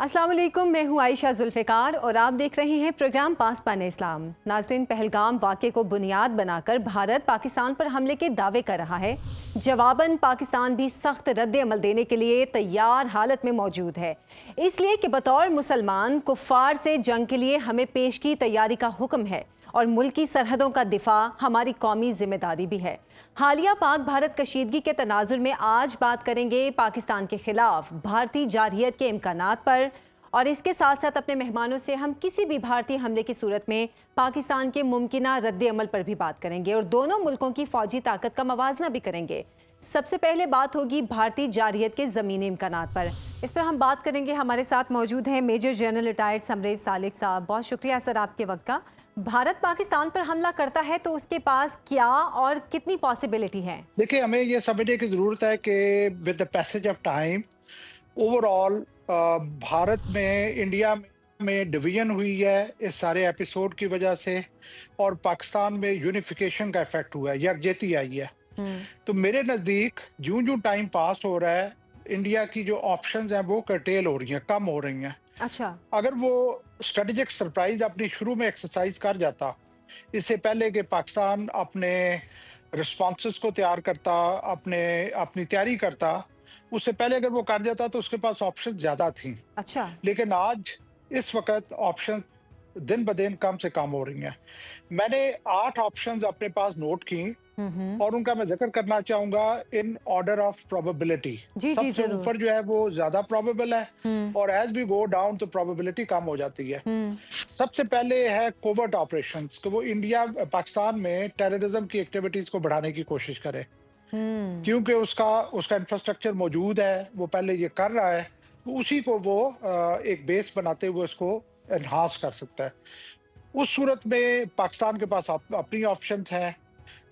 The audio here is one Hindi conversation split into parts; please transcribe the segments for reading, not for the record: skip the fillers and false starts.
अस्सलाम वालेकुम, मैं हूँ आयशा जुल्फ़िकार और आप देख रहे हैं प्रोग्राम पासबान इस्लाम। नाज़रीन, पहलगाम वाक़े को बुनियाद बनाकर भारत पाकिस्तान पर हमले के दावे कर रहा है। जवाबन पाकिस्तान भी सख्त रद्द अमल देने के लिए तैयार हालत में मौजूद है, इसलिए कि बतौर मुसलमान कुफ़ार से जंग के लिए हमें पेश की तैयारी का हुक्म है और मुल्की सरहदों का दिफा हमारी कौमी जिम्मेदारी भी है। हालिया पाक भारत कशीदगी के तनाजुर में आज बात करेंगे पाकिस्तान के खिलाफ भारतीय जारहियत के इम्कानात पर, और इसके साथ साथ अपने मेहमानों से हम किसी भी भारतीय हमले की सूरत में पाकिस्तान के मुमकिना रद्द अमल पर भी बात करेंगे और दोनों मुल्कों की फौजी ताकत का मवाजना भी करेंगे। सबसे पहले बात होगी भारतीय जारहियत के ज़मीनी इम्कानात पर। इस पर हम बात करेंगे। हमारे साथ मौजूद हैं मेजर जनरल रिटायर्ड समरेज सालिक साहब। बहुत शुक्रिया सर आपके वक्त का। भारत पाकिस्तान पर हमला करता है तो उसके पास क्या और कितनी पॉसिबिलिटी है? देखिए, हमें ये समझने की ज़रूरत है कि with the passage of time overall Bharat में इंडिया में डिवीजन हुई है इस सारे एपिसोड की वजह से, और पाकिस्तान में यूनिफिकेशन का इफेक्ट हुआ है, यकजहती आई है। तो मेरे नज़दीक जूं जूं टाइम पास हो रहा है, इंडिया की जो ऑप्शंस हैं वो कर्टेल हो रही हैं, कम हो रही हैं। अच्छा। अगर वो स्ट्रेटेजिक सरप्राइज अपनी शुरू में एक्सरसाइज कर जाता, इससे पहले कि पाकिस्तान अपने रिस्पॉन्सेस को तैयार करता, अपनी तैयारी करता, उससे पहले अगर वो कर जाता तो उसके पास ऑप्शन ज्यादा थी। अच्छा। लेकिन आज इस वक्त ऑप्शन दिन ब दिन कम से कम हो रही हैं। मैंने 8 ऑप्शंस अपने पास नोट की हम्म। और उनका मैं जिक्र करना चाहूंगा इन ऑर्डर ऑफ प्रोबेबिलिटी। जी जी सबसे जरूर। ऊपर जो है वो ज्यादा प्रोबेबल है, हम्म। और एज वी गो डाउन तो प्रोबेबिलिटी कम हो जाती है। हम्म। सबसे पहले है कोवर्ट ऑपरेशंस, कि वो इंडिया पाकिस्तान में टेररिज्म की एक्टिविटीज को बढ़ाने की कोशिश करे, हम्म। क्योंकि उसका उसका इंफ्रास्ट्रक्चर मौजूद है, वो पहले ये कर रहा है, तो उसी को वो एक बेस बनाते हुए उसको एनहांस कर सकता है। उस सूरत में पाकिस्तान के पास अपनी ऑप्शंस हैं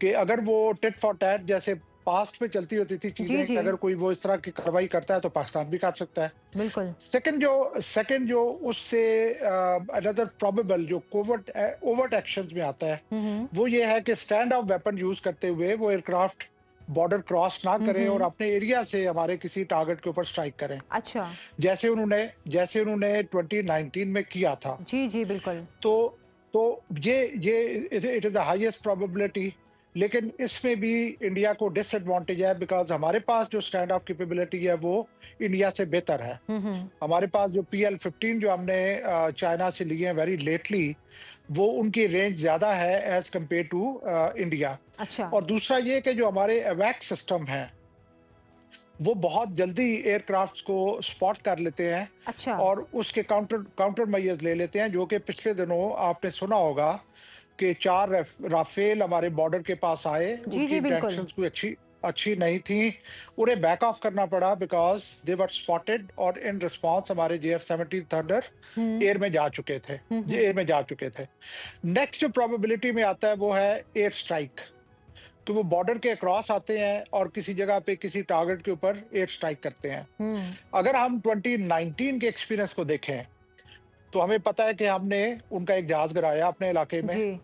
कि अगर वो टिट फॉर टैट जैसे पास्ट में चलती होती थी जी चीजें, कि जी अगर कोई वो इस तरह की कार्रवाई करता है तो पाकिस्तान भी कर सकता है। बिल्कुल। सेकंड जो उससे अनदर प्रोबेबल जो कोवर्ट ओवर्ट एक्शंस में आता है, हम्म। वो ये है कि स्टैंड ऑफ वेपन यूज करते हुए वो एयरक्राफ्ट बॉर्डर क्रॉस ना करें और हम्म। अपने एरिया से हमारे किसी टारगेट के ऊपर स्ट्राइक करें, अच्छा। जैसे उन्होंने 2019 में किया था। जी जी बिल्कुल। तो तो ये it is the highest probability. लेकिन इसमें भी इंडिया को डिसएडवांटेज है, बिकॉज हमारे पास जो स्टैंड ऑफ कैपेबिलिटी है वो इंडिया से बेहतर है। हम्म। हमारे पास जो PL-15 जो हमने चाइना से लिए हैं वेरी लेटली, वो उनकी रेंज ज्यादा है एज कंपेयर टू इंडिया। अच्छा। और दूसरा ये कि जो हमारे अवैक सिस्टम है वो बहुत जल्दी एयरक्राफ्ट्स को स्पॉट कर लेते हैं अच्छा। और उसके काउंटर मेजर्स ले लेते हैं, जो कि पिछले दिनों आपने सुना होगा कि 4 राफेल हमारे बॉर्डर के पास आए, जी उनकी जी बिल्कुल। इंटेंशंस कोई अच्छी अच्छी नहीं थी, उन्हें बैक ऑफ करना पड़ा बिकॉज दे वर स्पॉटेड, और इन रिस्पांस हमारे JF-17 थंडर हम्म। एयर में जा चुके थे। एयर में जा चुके थे। नेक्स्ट जो प्रोबेबिलिटी में आता है वो है एयर स्ट्राइक, तो वो बॉर्डर के अक्रॉस आते हैं और किसी जगह पे किसी टारगेट के ऊपर एयर स्ट्राइक करते हैं। हम्म। अगर हम 2019 के एक्सपीरियंस को देखें तो हमें पता है कि हमने उनका एक जहाज गिराया अपने इलाके में जी।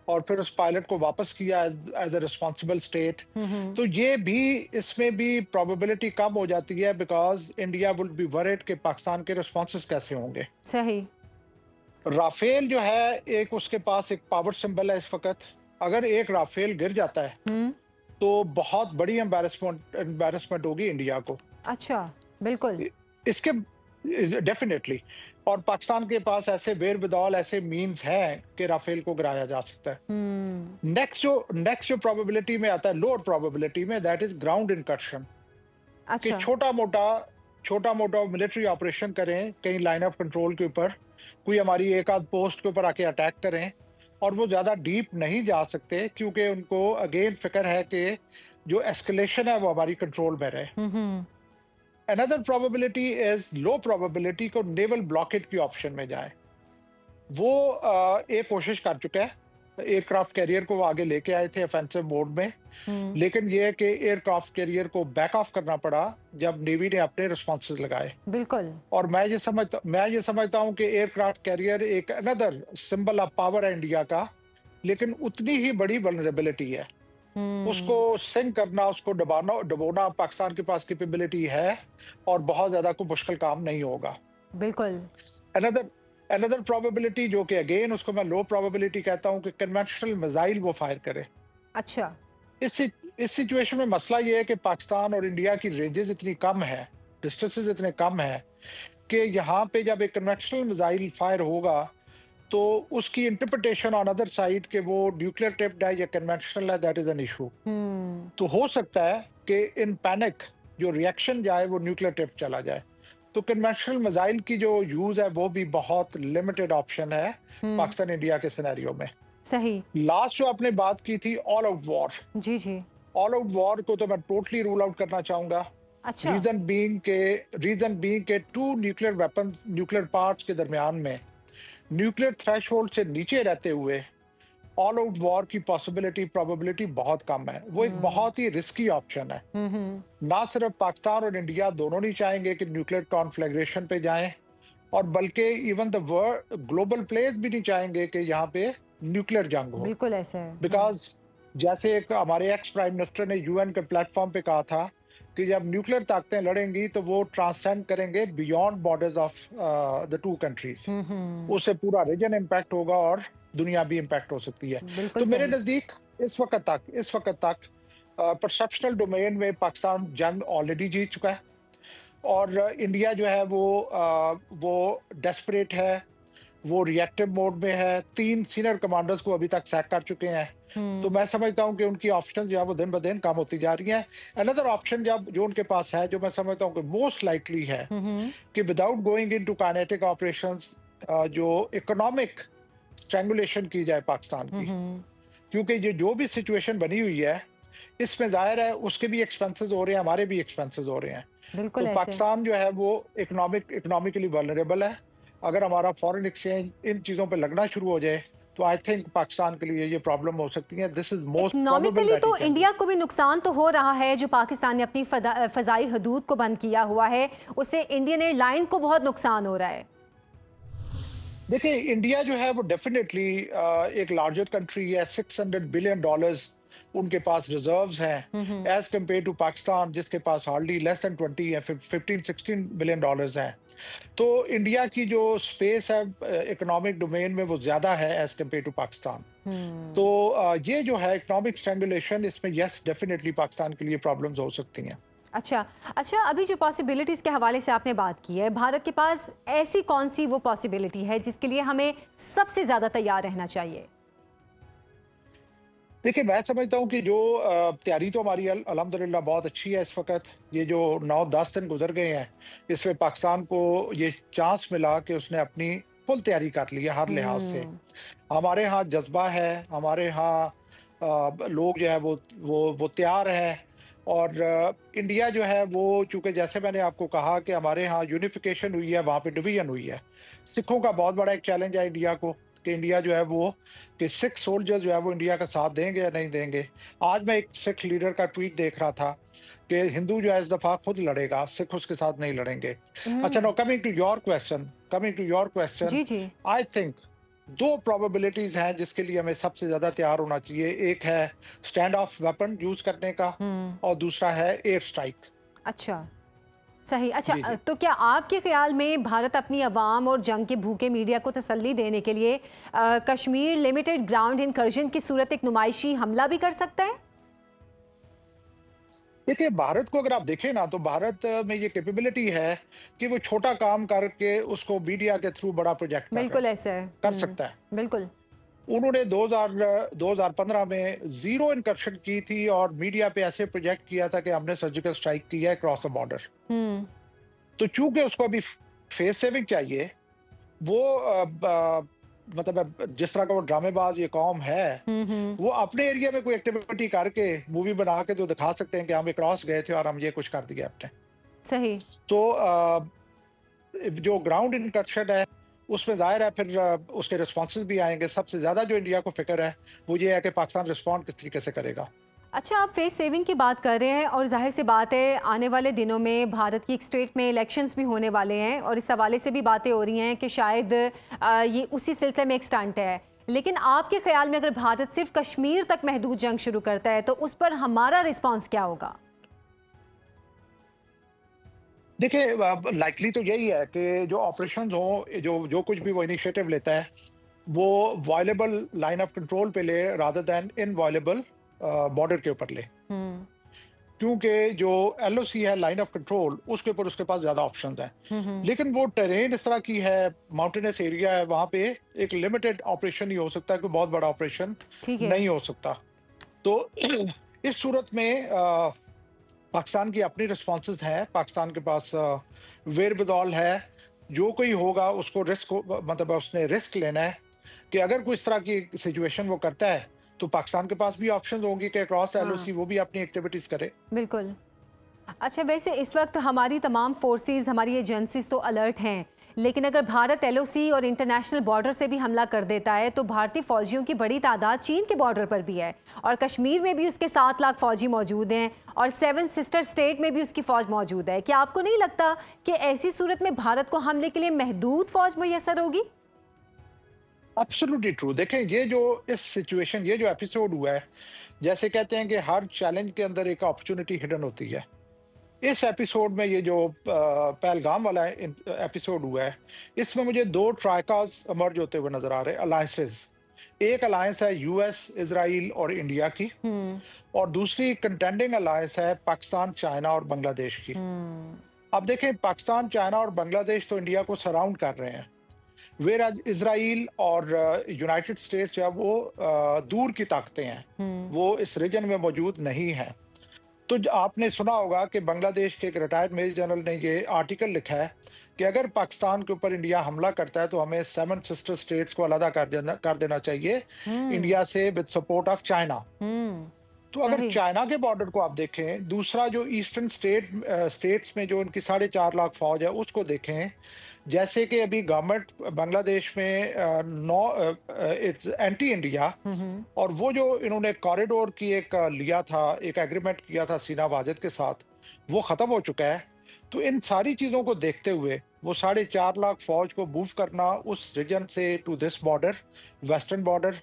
और फिर उस पायलट को वापस किया एज अ रिस्पॉन्सिबल स्टेट। हम्म। तो ये भी, इसमें भी प्रोबेबिलिटी कम हो जाती है, because India would be worried कि पाकिस्तान के रिस्पॉन्सेस कैसे होंगे। सही। राफेल जो है, एक उसके पास एक पावर सिंबल है इस वक्त। अगर एक राफेल गिर जाता है हम्म। तो बहुत बड़ी एम्बैरेसमेंट होगी इंडिया को। अच्छा। बिल्कुल। इसके डेफिनेटली, और पाकिस्तान के पास ऐसे वेर विदॉल ऐसे मींस हैं कि राफेल को गिराया जा सकता है। हम्म। नेक्स्ट जो प्रोबेबिलिटी में आता है, लोअर प्रोबेबिलिटी में, दैट इज ग्राउंड इनकर्शन, कि अच्छा। छोटा मोटा मिलिट्री ऑपरेशन करें कहीं लाइन ऑफ कंट्रोल के ऊपर, कोई हमारी एक आध पोस्ट के ऊपर आके अटैक करें, और वो ज्यादा डीप नहीं जा सकते क्योंकि उनको अगेन फिक्र है कि जो एस्केलेशन है वो हमारी कंट्रोल में रहे। Hmm. Another probability is low probability को नेवल ब्लॉकेट की ऑप्शन में जाए। वो एक कोशिश कर चुका है, एयरक्राफ्ट कैरियर को वो आगे लेके आए थे ऑफेंसिव मोड में, हम्म। लेकिन ये है कि एयरक्राफ्ट कैरियर को बैक ऑफ करना पड़ा जब नेवी ने अपने रिस्पॉन्सेज लगाए। बिल्कुल। और मैं ये समझता हूँ कि एयरक्राफ्ट कैरियर एक अनदर सिंबल ऑफ पावर है इंडिया का, लेकिन उतनी ही बड़ी वल्नरेबिलिटी है। उसको हम्म। सिंक करना, उसको डुबोना पाकिस्तान के पास कैपेबिलिटी है, और बहुत ज्यादा कोई मुश्किल काम नहीं होगा। बिल्कुल। अनदर अनदर प्रोबेबिलिटी, जो कि अगेन उसको मैं लो प्रोबेबिलिटी कहता हूं, कि कन्वेंशनल मिसाइल वो फायर करे। अच्छा। इस इस सिचुएशन में मसला ये है कि पाकिस्तान और इंडिया की रेंजेस इतनी कम है, डिस्टेंसेस इतने कम है, कि यहाँ पे जब एक कन्वेंशनल मिसाइल फायर होगा तो उसकी इंटरप्रिटेशन ऑन अदर साइड के वो न्यूक्लियर टिप्ड है या कन्वेंशनल है, दैट इज एन इशू। हम्म। तो हो सकता है कि इन पैनिक जो रिएक्शन जाए वो न्यूक्लियर टिप चला जाए। तो कन्वेंशनल मिसाइल की जो यूज है वो भी बहुत लिमिटेड ऑप्शन है हम्म। पाकिस्तान इंडिया के सिनेरियो में। सही। लास्ट जो आपने बात की थी ऑल आउट वॉर, जी जी। ऑल आउट वॉर को तो मैं टोटली रूल आउट करना चाहूंगा। अच्छा। रीजन बीइंग के two nuclear weapons, nuclear parts के दरमियान में न्यूक्लियर थ्रेशोल्ड से नीचे रहते हुए ऑल आउट वॉर की पॉसिबिलिटी, प्रोबेबिलिटी बहुत कम है। वो एक हम्म। बहुत ही रिस्की ऑप्शन है। हम्म। ना सिर्फ पाकिस्तान और इंडिया दोनों नहीं चाहेंगे कि न्यूक्लियर कॉन्फ्लैग्रेशन पे जाएं, और बल्कि even the world global players भी नहीं चाहेंगे कि यहाँ पे न्यूक्लियर जंग हो। बिल्कुल ऐसा है। बिकॉज जैसे एक हमारे एक्स प्राइम मिनिस्टर ने यूएन के प्लेटफॉर्म पे कहा था कि जब न्यूक्लियर ताकतें लड़ेंगी तो वो ट्रांसेंड करेंगे beyond borders of the two countries. Hmm. उससे पूरा रीजन इम्पैक्ट होगा और दुनिया भी इम्पैक्ट हो सकती है। बिल्कुल तो मेरे सही। नजदीक इस वक्त तक परसेप्शनल डोमेन में पाकिस्तान जंग ऑलरेडी जीत चुका है, और इंडिया जो है वो डेस्परेट है, वो रिएक्टिव मोड में है। 3 सीनियर कमांडर्स को अभी तक सैक कर चुके हैं। तो हम्म। मैं समझता हूं कि उनकी ऑप्शन जो है वो दिन ब दिन कम होती जा रही हैं। अनदर ऑप्शन जब जो उनके पास है, जो मैं समझता हूं कि मोस्ट लाइकली है, हम्म। कि without going into kinetic operations जो इकोनॉमिक स्ट्रैंगुलेशन की जाए पाकिस्तान की। हम्म। क्योंकि ये जो भी सिचुएशन बनी हुई है, इसमें जाहिर है उसके भी एक्सपेंसेस हो रहे हैं, हमारे भी एक्सपेंसेस हो रहे हैं। तो बिल्कुल ऐसे। पाकिस्तान जो है वो इकोनॉमिकली वल्नरेबल है। अगर हमारा फॉरेन एक्सचेंज इन चीज़ों पे लगना शुरू हो जाए तो आई थिंक पाकिस्तान के लिए ये प्रॉब्लम हो सकती है। This is most probable economically that तो इट कैन बी। इंडिया को भी नुकसान तो हो रहा है। जो पाकिस्तान ने अपनी फजाई हदूद को बंद किया हुआ है, उससे इंडियन एयरलाइन को बहुत नुकसान हो रहा है। देखिए, इंडिया जो है वो डेफिनेटली एक लार्जर कंट्री है। $600 बिलियन उनके पास रिजर्व्स हैं, एज कम्पेयर टू पाकिस्तान जिसके पास हार्डली लेस देन 20 या 15-16 बिलियन डॉलर्स हैं। तो इंडिया की जो स्पेस है इकोनॉमिक डोमेन में वो ज्यादा है एज कम्पेयर टू पाकिस्तान। तो हम्म। ये जो है इकोनॉमिक स्ट्रैंगुलेशन, इसमें यस डेफिनेटली पाकिस्तान के लिए प्रॉब्लम्स हो सकती हैं। अच्छा। अच्छा, अभी जो पॉसिबिलिटीज़ के हवाले से आपने बात की है, भारत के पास ऐसी कौन सी वो पॉसिबिलिटी है जिसके लिए हमें सबसे ज़्यादा तैयार रहना चाहिए? देखिए, मैं समझता हूँ कि जो तैयारी तो हमारी अल्हम्दुलिल्लाह बहुत अच्छी है इस वक्त। ये जो 9-10 दिन गुजर गए हैं, इसमें पाकिस्तान को ये चांस मिला कि उसने अपनी फुल तैयारी कर ली है हर लिहाज से। हम्म। हमारे यहाँ जज्बा है, हमारे यहाँ लोग जो है वो तैयार है। और इंडिया जो है वो, चूंकि जैसे मैंने आपको कहा कि हमारे यहाँ यूनिफिकेशन हुई है, वहाँ पे डिवीजन हुई है। सिखों का बहुत बड़ा एक चैलेंज है इंडिया को, कि इंडिया जो है वो, कि सिख सोल्जर्स जो है वो इंडिया का साथ देंगे या नहीं देंगे। आज मैं एक सिख लीडर का ट्वीट देख रहा था कि हिंदू जो है इस दफा खुद लड़ेगा, सिख उसके साथ नहीं लड़ेंगे। अच्छा, no coming to your question, जी जी। आई थिंक 2 प्रोबेबिलिटीज हैं जिसके लिए हमें सबसे ज्यादा तैयार होना चाहिए। एक है स्टैंड ऑफ वेपन यूज करने का, हम्म। और दूसरा है एयर स्ट्राइक। अच्छा। सही। अच्छा, जी जी। तो क्या आपके ख्याल में भारत अपनी अवाम और जंग के भूखे मीडिया को तसल्ली देने के लिए कश्मीर लिमिटेड ग्राउंड इनकर्जन की सूरत एक नुमाइशी हमला भी कर सकता है? देखिए, भारत को अगर आप देखें ना, तो भारत में ये कैपेबिलिटी है कि वो छोटा काम करके उसको मीडिया के थ्रू बड़ा प्रोजेक्ट बिल्कुल ऐसा है। कर सकता है। बिल्कुल। उन्होंने 2015 में जीरो इनकर्शन की थी, और मीडिया पे ऐसे प्रोजेक्ट किया था कि हमने सर्जिकल स्ट्राइक की है क्रॉस द बॉर्डर। हम्म। तो चूंकि उसको अभी फेस सेविंग चाहिए, वो मतलब जिस तरह का वो ड्रामेबाज ये कौम है, हम्म। वो अपने एरिया में कोई एक्टिविटी करके मूवी बना के तो दिखा सकते हैं कि हम क्रॉस गए थे और हम ये कुछ कर दिया आपने। सही। तो जो ग्राउंड इनकर्शन है उसमें जाहिर है फिर उसके रिस्पॉन्सेज भी आएंगे। सबसे ज्यादा जो इंडिया को फिक्र है वो ये है कि पाकिस्तान रिस्पॉन्ड किस तरीके से करेगा। अच्छा, आप फेस सेविंग की बात कर रहे हैं और जाहिर सी बात है आने वाले दिनों में भारत की एक स्टेट में इलेक्शंस भी होने वाले हैं और इस हवाले से भी बातें हो रही हैं कि शायद ये उसी सिलसिले में एक स्टंट है। लेकिन आपके ख्याल में अगर भारत सिर्फ कश्मीर तक महदूद जंग शुरू करता है तो उस पर हमारा रिस्पॉन्स क्या होगा? देखिए, लाइकली तो यही है कि जो ऑपरेशंस हों, जो जो कुछ भी वो इनिशिएटिव लेता है, वो वायलेबल लाइन ऑफ कंट्रोल पे ले रादर दैन इनवायलेबल बॉर्डर के ऊपर ले। हम्म। क्योंकि जो एलओसी है, लाइन ऑफ कंट्रोल, उसके ऊपर उसके पास ज़्यादा ऑप्शंस हैं। हम्म। लेकिन वो टेरेन इस तरह की है, माउंटेनस एरिया है, वहाँ पे एक लिमिटेड ऑपरेशन ही हो सकता है, कोई बहुत बड़ा ऑपरेशन ठीक है। नहीं हो सकता। तो इस सूरत में पाकिस्तान की अपनी रिस्पॉन्सेज हैं, पाकिस्तान के पास वेरविदौल है, जो कोई होगा उसको मतलब उसने रिस्क लेना है कि अगर कोई इस तरह की सिचुएशन वो करता है, तो पाकिस्तान के पास भी ऑप्शंस होंगे कि अक्रॉस एलओसी हाँ, वो भी अपनी एक्टिविटीज करे। बिल्कुल। अच्छा, वैसे इस वक्त हमारी तमाम फोर्सेस, हमारी एजेंसीज तो अलर्ट हैं, लेकिन अगर भारत एलओसी और इंटरनेशनल बॉर्डर से भी हमला कर देता है तो भारतीय फौजियों की बड़ी तादाद चीन के बॉर्डर पर भी है और कश्मीर में भी उसके 7 लाख फौजी मौजूद हैं और 7 सिस्टर स्टेट में भी उसकी फौज मौजूद है। क्या आपको नहीं लगता कि ऐसी सूरत में भारत को हमले के लिए महदूद फौज मुयस्सर होगी? Absolutely true. देखें, ये जो एपिसोड हुआ है, जैसे कहते हैं कि हर चैलेंज के अंदर एक अपॉर्चुनिटी हिडन होती है। इस एपिसोड में ये जो पहलगाम वाला एपिसोड हुआ है, इसमें मुझे दो ट्राइकाज इमर्ज होते हुए नजर आ रहे हैं, अलायंसेस। एक अलायंस है यूएस, इजराइल और इंडिया की, हम्म। और दूसरी कंटेंडिंग अलायंस है पाकिस्तान, चाइना और बांग्लादेश की। हम्म। अब देखें, पाकिस्तान, चाइना और बांग्लादेश तो इंडिया को सराउंड कर रहे हैं, वेयर इजराइल और यूनाइटेड स्टेट्स जो है वो दूर की ताकतें हैं, हम्म। वो इस रीजन में मौजूद नहीं है। तो आपने सुना होगा कि बांग्लादेश के एक रिटायर्ड मेजर जनरल ने ये आर्टिकल लिखा है कि अगर पाकिस्तान के ऊपर इंडिया हमला करता है तो हमें 7 सिस्टर स्टेट्स को अलग कर देना चाहिए हम्म। इंडिया से, विद सपोर्ट ऑफ चाइना। हम्म। तो अगर सही। चाइना के बॉर्डर को आप देखें, दूसरा जो ईस्टर्न स्टेट्स में जो इनकी 4.5 लाख फौज है, उसको देखें, जैसे कि अभी गवर्नमेंट बांग्लादेश में नो इट्स एंटी इंडिया, हम्म। और वो जो इन्होंने कॉरिडोर की लिया था, एक एग्रीमेंट किया था सीना वाजिद के साथ, वो खत्म हो चुका है। तो इन सारी चीजों को देखते हुए वो 4.5 लाख फौज को मूव करना उस रीजन से to this border, western border,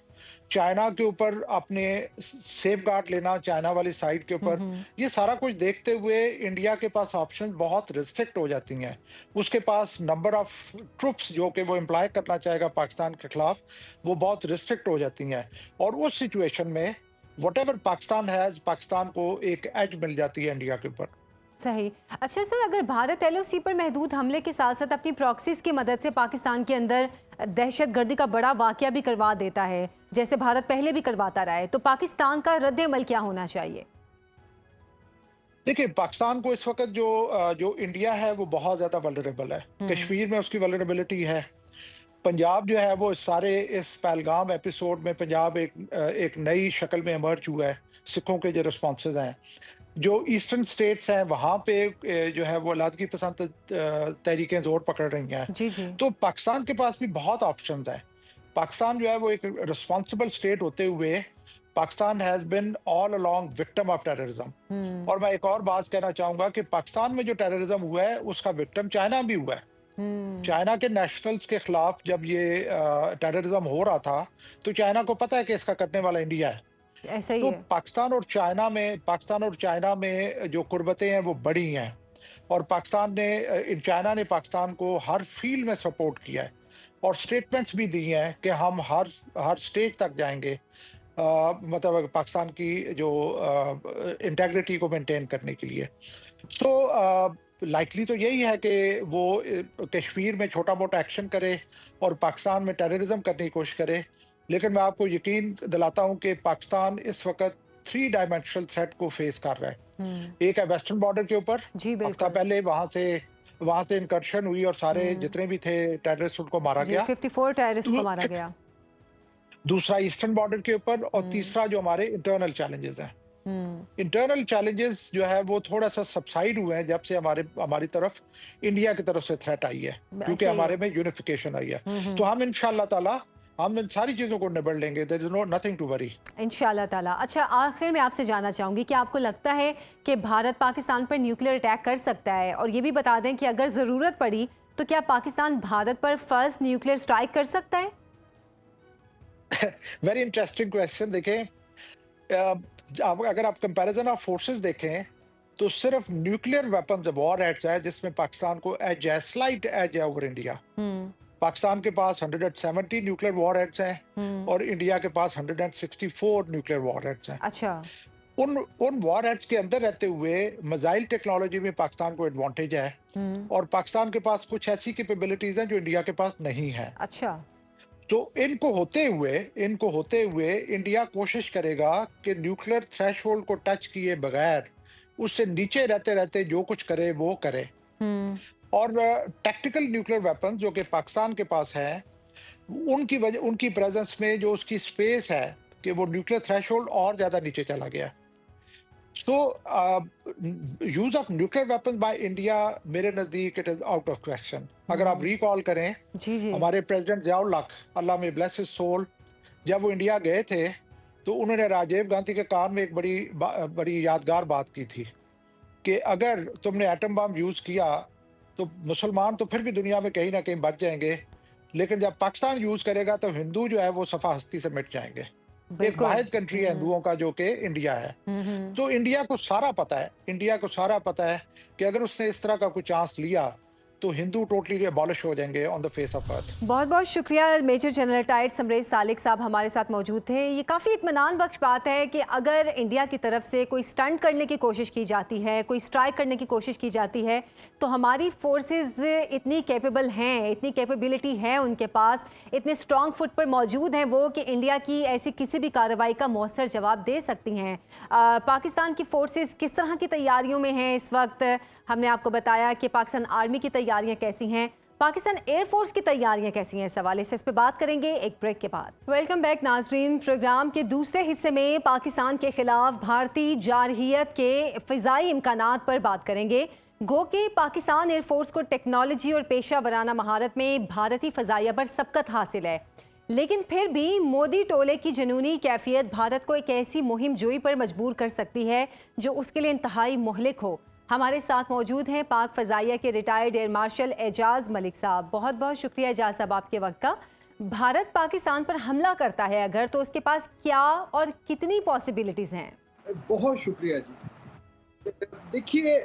China के ऊपर अपने सेफ गार्ड लेना, चाइना वाली साइड के ऊपर, हम्म। ये सारा कुछ देखते हुए इंडिया के पास ऑप्शन बहुत रिस्ट्रिक्ट हो जाती हैं। उसके पास नंबर ऑफ ट्रुप्स जो कि वो इम्प्लॉय करना चाहेगा पाकिस्तान के खिलाफ, वो बहुत रिस्ट्रिक्ट हो जाती हैं, और उस सिचुएशन में वट पाकिस्तान हैज, पाकिस्तान को एक एज मिल जाती है इंडिया के ऊपर। सही। अच्छा सर, अगर भारत एलओसी पर महदूद हमले के साथ साथ अपनी प्रॉक्सीज की मदद से पाकिस्तान के अंदर दहशतगर्दी का बड़ा वाकया भी करवा देता है, जैसे भारत पहले भी करवाता रहा है, तो पाकिस्तान का रद्द अमल क्या होना चाहिए? देखिए, पाकिस्तान को इस वक्त जो इंडिया है वो बहुत ज्यादा वल्नरेबल है। हम्म। कश्मीर में उसकी वल्नरेबिलिटी है। पंजाब जो है वो इस पहलगाम एपिसोड में पंजाब एक नई शक्ल में इमर्ज हुआ है। सिखों के जो रिस्पॉन्सेज हैं, जो ईस्टर्न स्टेट्स हैं, वहाँ पे जो है वो अलादगी पसंद तहरीकें जोर पकड़ रही हैं। जी जी। तो पाकिस्तान के पास भी बहुत ऑप्शंस हैं। पाकिस्तान जो है वो एक रिस्पॉन्सिबल स्टेट होते हुए, Pakistan has been all along victim of terrorism. Hmm. और मैं एक और बात कहना चाहूंगा कि पाकिस्तान में जो टेररिज्म हुआ है उसका विक्टिम चाइना भी हुआ है। हम्म। चाइना के नेशनल्स के खिलाफ जब ये टेररिज्म हो रहा था, तो चाइना को पता है कि इसका करने वाला इंडिया है। ऐसा ही तो है। पाकिस्तान और चाइना में जो कुर्बतें हैं वो बड़ी हैं, और चाइना ने पाकिस्तान को हर फील्ड में सपोर्ट किया है, और स्टेटमेंट्स भी दी हैं कि हम हर स्टेज तक जाएंगे, मतलब पाकिस्तान की जो इंटेग्रिटी को मेंटेन करने के लिए। सो लाइकली तो यही है कि वो कश्मीर में छोटा मोटा एक्शन करे और पाकिस्तान में टेररिज्म करने की कोशिश करे। लेकिन मैं आपको यकीन दिलाता हूं कि पाकिस्तान इस वक्त 3 डायमेंशनल थ्रेट को फेस कर रहा है। हम्म। एक है वेस्टर्न बॉर्डर के ऊपर, जी हफ्ता बिल्कुल। पहले वहां से इंकर्शन हुई और सारे हम्म। जितने भी थे टेररिस्ट उनको मारा जी, गया। 54 टेररिस्ट को दू- मारा गया। दूसरा ईस्टर्न बॉर्डर के ऊपर, और हम्म। तीसरा जो हमारे इंटरनल चैलेंजेस हैं। हम्म। इंटरनल चैलेंजेस जो है वो थोड़ा सा सबसाइड हुए हैं जब से हमारी तरफ इंडिया की तरफ से थ्रेट आई है, क्योंकि ऐसा ही हमारे है। में यूनिफिकेशन आई है। हम्म। तो हम इंशाल्लाह ताला हम इन सारी चीजों को निबड़ लेंगे। There is no nothing to worry. इंशाल्लाह ताला। अच्छा, आखिर में आपसे जानना चाहूँगी कि आपको लगता है कि भारत पाकिस्तान पर न्यूक्लियर अटैक कर सकता है? और ये भी बता दें कि अगर ज़रूरत पड़ी तो क्या पाकिस्तान भारत पर फर्स्ट न्यूक्लियर स्ट्राइक कर सकता है? Very interesting question. देखें, अगर आप कंपैरिजन ऑफ फोर्सेस देखें, तो सिर्फ न्यूक्लियर वेपन्स वॉर एक्ट है जिसमें पाकिस्तान को एज है, स्लाइट एज है ओवर इंडिया। हम्म। पाकिस्तान के पास 170 न्यूक्लियर वॉर एक्ट्स हैं और इंडिया के पास 164 न्यूक्लियर वॉर एक्ट्स हैं। अच्छा। उन वॉर एक्ट्स के अंदर रहते हुए मिसाइल टेक्नोलॉजी में पाकिस्तान को एडवांटेज है और पाकिस्तान के पास कुछ ऐसी कैपेबिलिटीज हैं जो इंडिया के पास नहीं है। अच्छा। तो इनको होते हुए इंडिया कोशिश करेगा कि न्यूक्लियर थ्रेशोल्ड को टच किए बगैर उससे नीचे रहते रहते जो कुछ करे वो करे। और टैक्टिकल न्यूक्लियर वेपन जो कि पाकिस्तान के पास है, उनकी प्रेजेंस में जो उसकी स्पेस है कि वो न्यूक्लियर थ्रेशोल्ड और ज्यादा नीचे चला गया। So use of nuclear weapon by India मेरे नजदीक it is out of question. अगर आप रिकॉल करें, जी। हमारे प्रेसिडेंट जियाउल हक, अल्लाह में ब्लेस हिज सोल, जब वो इंडिया गए थे तो उन्होंने राजीव गांधी के कान में एक बड़ी यादगार बात की थी कि अगर तुमने एटम बम यूज किया तो मुसलमान तो फिर भी दुनिया में कहीं ना कहीं बच जाएंगे, लेकिन जब पाकिस्तान यूज करेगा तो हिंदू जो है वो सफा हस्ती से मिट जाएंगे। एक वाहिद कंट्री है हिंदुओं का जो कि इंडिया है। तो इंडिया को सारा पता है कि अगर उसने इस तरह का कोई चांस लिया तो हिंदू टोटली अबॉलिश हो जाएंगे on the face of earth. बहुत बहुत शुक्रिया मेजर जनरल रिटायर्ड समरेज सालिक साहब हमारे साथ मौजूद थे। ये काफ़ी इत्मीनान बख्श बात है कि अगर इंडिया की तरफ से कोई स्टंट करने की कोशिश की जाती है, कोई स्ट्राइक करने की कोशिश की जाती है, तो हमारी फोर्सेस इतनी कैपेबल हैं, इतनी कैपेबिलिटी है उनके पास, इतने स्ट्रॉन्ग फुट पर मौजूद हैं वो कि इंडिया की ऐसी किसी भी कार्रवाई का मौसर जवाब दे सकती हैं। पाकिस्तान की फोर्सेस किस तरह की तैयारियों में हैं इस वक्त? हमने आपको बताया कि पाकिस्तान आर्मी की तैयारियां कैसी हैं, पाकिस्तान एयरफोर्स की तैयारियां कैसी हैं। इस हवाले से इस पे बात करेंगे एक ब्रेक के बाद। वेलकम बैक नाजरीन। प्रोग्राम के दूसरे हिस्से में पाकिस्तान के खिलाफ भारतीय जारहियत के फ़िज़ाई इम्कानात पर बात करेंगे। गो के पाकिस्तान एयरफोर्स को टेक्नोलॉजी और पेशा वराना महारत में भारतीय फ़ज़ाइया पर सबकत हासिल है, लेकिन फिर भी मोदी टोले की जुनूनी कैफियत भारत को एक ऐसी मुहिम जोई पर मजबूर कर सकती है जो उसके लिए इंतहाई मुहलिक हो। हमारे साथ मौजूद हैं पाक फ़ज़ाइया के रिटायर्ड एयर मार्शल एजाज़ मलिक साहब। बहुत बहुत शुक्रिया एजाज़ साहब आपके वक्त का। भारत पाकिस्तान पर हमला करता है अगर, तो उसके पास क्या और कितनी पॉसिबिलिटीज़ हैं? बहुत शुक्रिया जी। देखिए,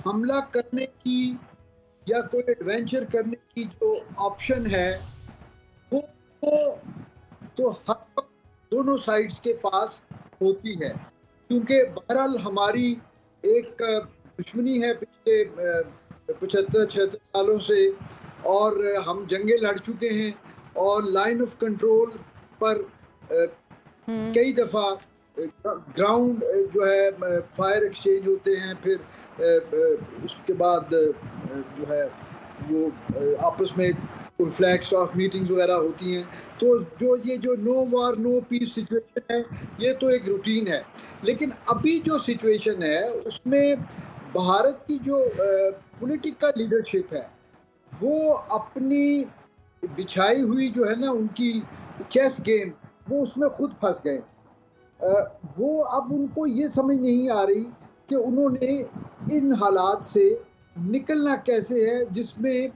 हमला करने की या कोई एडवेंचर करने की जो ऑप्शन है वो तो हर वक्त दोनों साइड्स के पास होती है, क्योंकि बहरहाल हमारी एक दुश्मनी है पिछले 75-76 सालों से और हम जंगें लड़ चुके हैं और लाइन ऑफ कंट्रोल पर कई दफ़ा ग्राउंड जो है फायर एक्सचेंज होते हैं, फिर उसके बाद जो है वो आपस में फ्लैग स्टॉक मीटिंग्स वगैरह होती हैं। तो जो नो वार नो पीस सिचुएशन है, ये तो एक रूटीन है। लेकिन अभी जो सिचुएशन है उसमें भारत की जो पॉलिटिकल लीडरशिप है वो अपनी बिछाई हुई जो है ना उनकी चेस गेम, वो उसमें खुद फंस गए। वो अब उनको ये समझ नहीं आ रही कि उन्होंने इन हालात से निकलना कैसे है जिसमें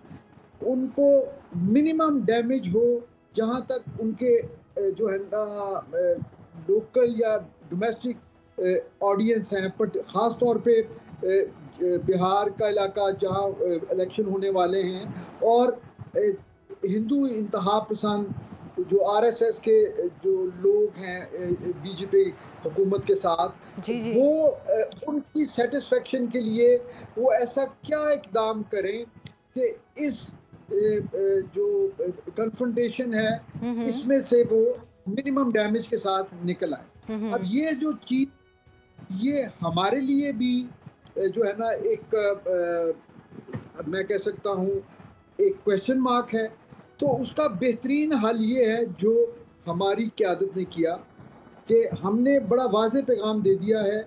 उनको मिनिमम डैमेज हो, जहाँ तक उनके जो है ना लोकल या डोमेस्टिक ऑडियंस हैं, बट ख़ास तौर पे बिहार का इलाका जहाँ इलेक्शन होने वाले हैं और हिंदू इंतहा पसंद जो आरएसएस के जो लोग हैं बीजेपी हुकूमत के साथ, जी। वो उनकी सेटिस्फेक्शन के लिए वो ऐसा क्या इकदाम करें कि इस जो कन्फ्रंटेशन है इसमें से वो मिनिमम डैमेज के साथ निकल आए। अब ये जो चीज ये हमारे लिए भी जो है ना एक मैं कह सकता हूँ एक क्वेश्चन मार्क है। तो उसका बेहतरीन हल ये है जो हमारी क़यादत ने किया कि हमने बड़ा वाज़ेह पैगाम दे दिया है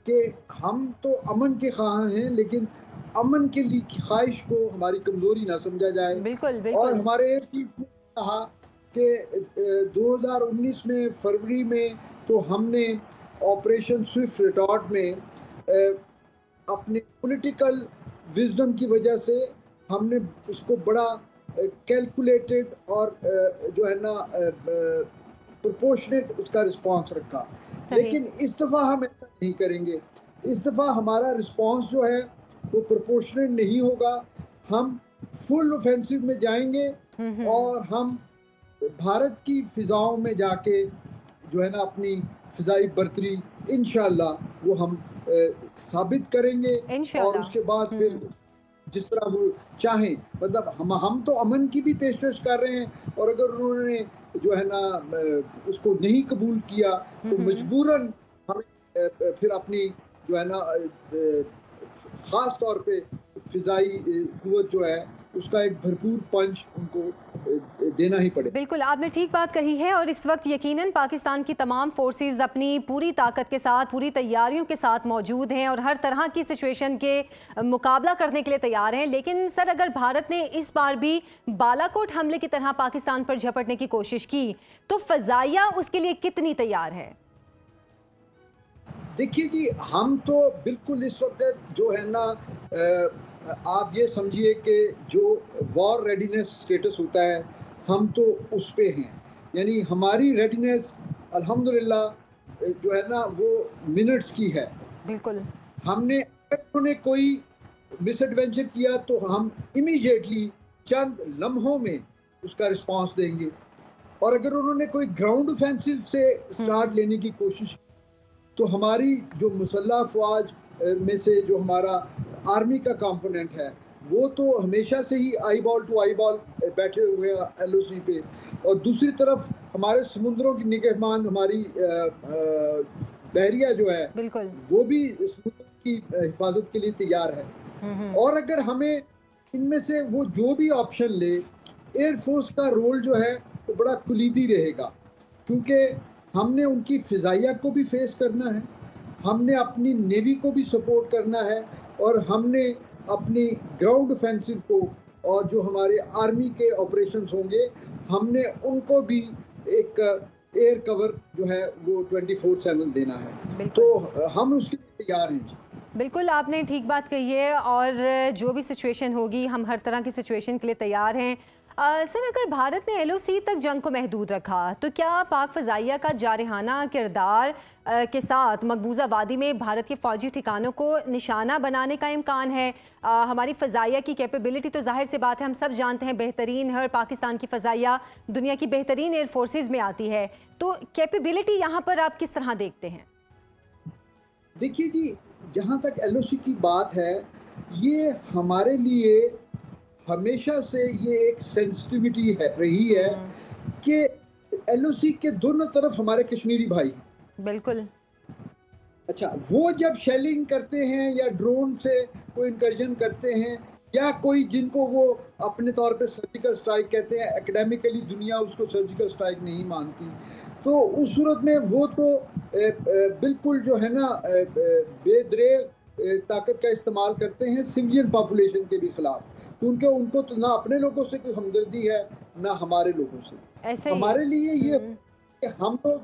कि हम तो अमन के ख़्वाह हैं, लेकिन अमन के लिए ख्वाहिश को हमारी कमज़ोरी ना समझा जाए। बिल्कुल। और हमारे चीफ ने कहा कि 2019 में फरवरी में तो हमने ऑपरेशन स्विफ्ट रिटॉर्ट में अपने पॉलिटिकल विजडम की वजह से हमने उसको बड़ा कैलकुलेटेड और जो है ना प्रोपोर्शनेट उसका रिस्पांस रखा। लेकिन इस दफ़ा हम ऐसा नहीं करेंगे। इस दफ़ा हमारा रिस्पांस जो है वो प्रोपोर्शनेट नहीं होगा। हम फुल ऑफेंसिव में जाएंगे और हम भारत की फिजाओं में जाके जो है ना अपनी फिजाई बर्तरी इंशाल्लाह वो हम साबित करेंगे। और इंशाल्लाह। उसके बाद फिर जिस तरह वो चाहें, मतलब हम तो अमन की भी पेशकश कर रहे हैं, और अगर उन्होंने जो है ना उसको नहीं कबूल किया तो मजबूरन हमें फिर अपनी जो है ना ख़ास तौर पे फ़िज़ाई क़ुव्वत जो है उसका एक भरपूर पंच उनको देना ही पड़ेगा। बिल्कुल, आपने ठीक बात कही है और इस वक्त यकीनन पाकिस्तान की तमाम फोर्सेस अपनी पूरी ताकत के साथ, पूरी तैयारियों के साथ मौजूद हैं और हर तरह की सिचुएशन के मुकाबला करने के लिए तैयार हैं। लेकिन सर, अगर भारत ने इस बार भी बालाकोट हमले की तरह पाकिस्तान पर झपटने की कोशिश की तो फ़ज़ाइया उसके लिए कितनी तैयार है? देखिए जी, हम तो बिल्कुल इस वक्त जो है ना आप ये समझिए कि जो वॉर रेडीनेस स्टेटस होता है हम तो उस पे हैं। यानी हमारी रेडीनेस अल्हम्दुलिल्लाह जो है ना वो मिनट्स की है। बिल्कुल। हमने अगर उन्होंने कोई मिसएडवेंचर किया तो हम इमीडिएटली चंद लम्हों में उसका रिस्पांस देंगे, और अगर उन्होंने कोई ग्राउंड ऑफेंसिव से स्टार्ट लेने की कोशिश तो हमारी जो मुसल्लह अफवाज में से जो हमारा आर्मी का कंपोनेंट है वो तो हमेशा से ही eyeball to eyeball बैठे हुए हैं एलओसी पे, और दूसरी तरफ हमारे समुद्रों की निगहबान हमारी बहरिया जो है बिल्कुल। वो भी समुद्र की हिफाजत के लिए तैयार है। और अगर हमें इनमें से वो जो भी ऑप्शन ले, एयरफोर्स का रोल जो है वो बड़ा कुलीदी रहेगा, क्योंकि हमने उनकी फ़िज़ाइया को भी फेस करना है, हमने अपनी नेवी को भी सपोर्ट करना है, और हमने अपनी ग्राउंड ऑफेंसिव को और जो हमारे आर्मी के ऑपरेशंस होंगे हमने उनको भी एक एयर कवर जो है वो 24/7 देना है। तो हम उसके लिए तैयार हैं जी। बिल्कुल, आपने ठीक बात कही है और जो भी सिचुएशन होगी हम हर तरह की सिचुएशन के लिए तैयार हैं। सर, अगर भारत ने एलओसी तक जंग को महदूद रखा तो क्या पाक फ़ज़ाइया का जारहाना किरदार के साथ मकबूजा वादी में भारत के फ़ौजी ठिकानों को निशाना बनाने का इम्कान है? हमारी फ़ज़ाइया की कैपेबिलिटी तो ज़ाहिर सी बात है, हम सब जानते हैं बेहतरीन है और पाकिस्तान की फ़ज़ाइया दुनिया की बेहतरीन एयर फोर्सेज में आती है, तो कैपेबिलिटी यहाँ पर आप किस तरह देखते हैं? देखिए जी, जहाँ तक एलओसी की बात है, ये हमारे लिए हमेशा से ये एक सेंसिटिविटी है रही है कि एलओसी के दोनों तरफ हमारे कश्मीरी भाई। बिल्कुल। अच्छा, वो जब शेलिंग करते हैं या ड्रोन से कोई इंकर्जन करते हैं या कोई जिनको वो अपने तौर पे सर्जिकल स्ट्राइक कहते हैं, एकेडमिकली दुनिया उसको सर्जिकल स्ट्राइक नहीं मानती, तो उस सूरत में वो तो बिल्कुल जो है ना बेदरेग ताकत का इस्तेमाल करते हैं सिविलियन पॉपुलेशन के भी खिलाफ, क्योंकि उनको तो ना अपने लोगों से कोई हमदर्दी है ना हमारे लोगों से। ऐसे ही हमारे लिए ये कि हम लोग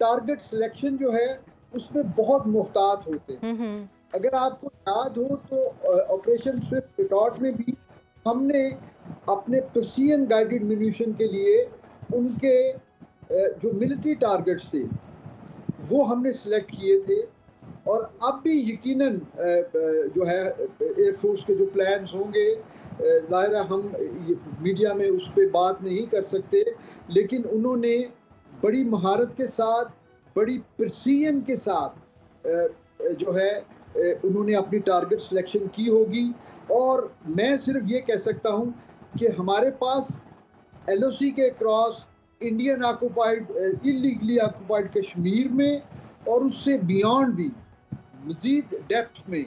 टारगेट सिलेक्शन जो है उसमें बहुत मुहतात होते हैं। अगर आपको याद हो तो ऑपरेशन स्विफ्ट रिटॉर्ट में भी हमने अपने प्रिसीजन गाइडेड म्यूनिशन के लिए उनके जो मिलिट्री टारगेट्स थे वो हमने सिलेक्ट किए थे, और अब भी यकीनन जो है एयरफोर्स के जो प्लान्स होंगे, ज़ाहिर है हम ये मीडिया में उस पर बात नहीं कर सकते, लेकिन उन्होंने बड़ी महारत के साथ, बड़ी प्रिसीजन के साथ जो है उन्होंने अपनी टारगेट सिलेक्शन की होगी। और मैं सिर्फ ये कह सकता हूँ कि हमारे पास एलओसी के cross Indian occupied illegally occupied Kashmir में और उससे बियॉन्ड भी मज़ीद डेप्थ में